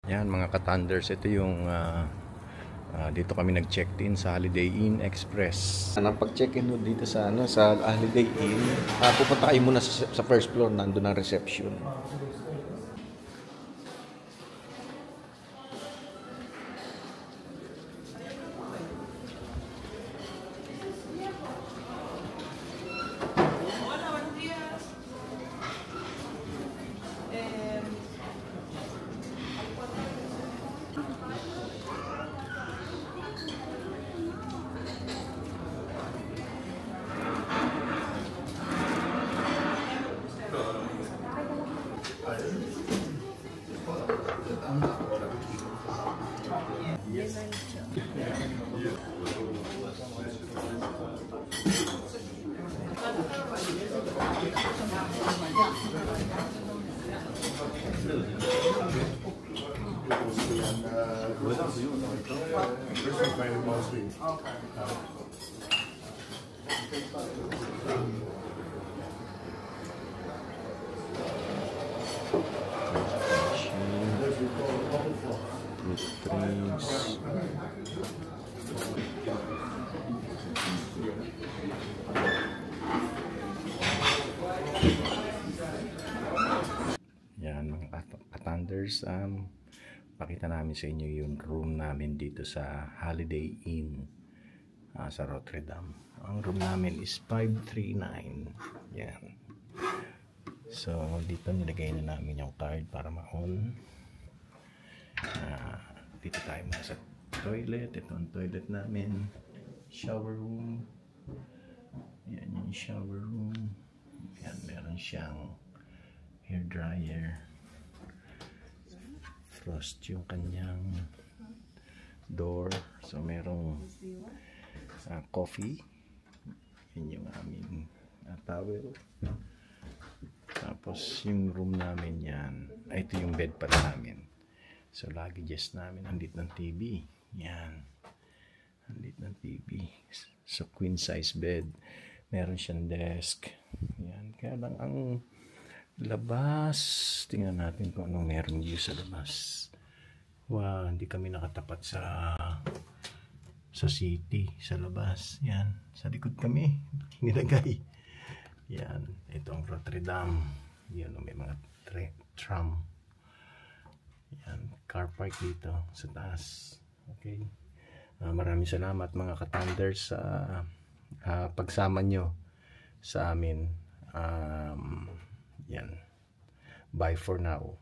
Yan mga ka-Thunders, ito yung dito kami nag-check-in sa Holiday Inn Express. Napag-check-in dito sa sa Holiday Inn. Pupunta kayo muna sa first floor, nandoon ang reception. Yan mga ka-Thunders, pakita namin sa inyo yung room namin dito sa Holiday Inn sa Rotterdam. Ang room namin is 539. Yan. So dito nilagay na namin yung card para ma-on. Dito tayo muna sa toilet. Ito ang toilet namin. Shower room. Yan yung shower room. Yan, meron siyang hair dryer. Frost yung kanyang door. So merong coffee. Yan yung aming towel. Tapos yung room namin yan. Ito yung bed pala namin. So luggages namin. Andito ng TV. Yan. Andito ng TV. So queen size bed. Meron siyang desk. Yan. Kaya lang ang labas. Tingnan natin kung anong meron view sa labas. Wow, hindi kami nakatapat sa city, sa labas. Yan. Sa likod kami nilagay. Yan. Ito ang Rotterdam. Yan, may mga tram. Yan. Car park dito sa taas. Okay. Maraming salamat mga ka-Thunders sa pagsama nyo sa amin. Yan. Bye for now.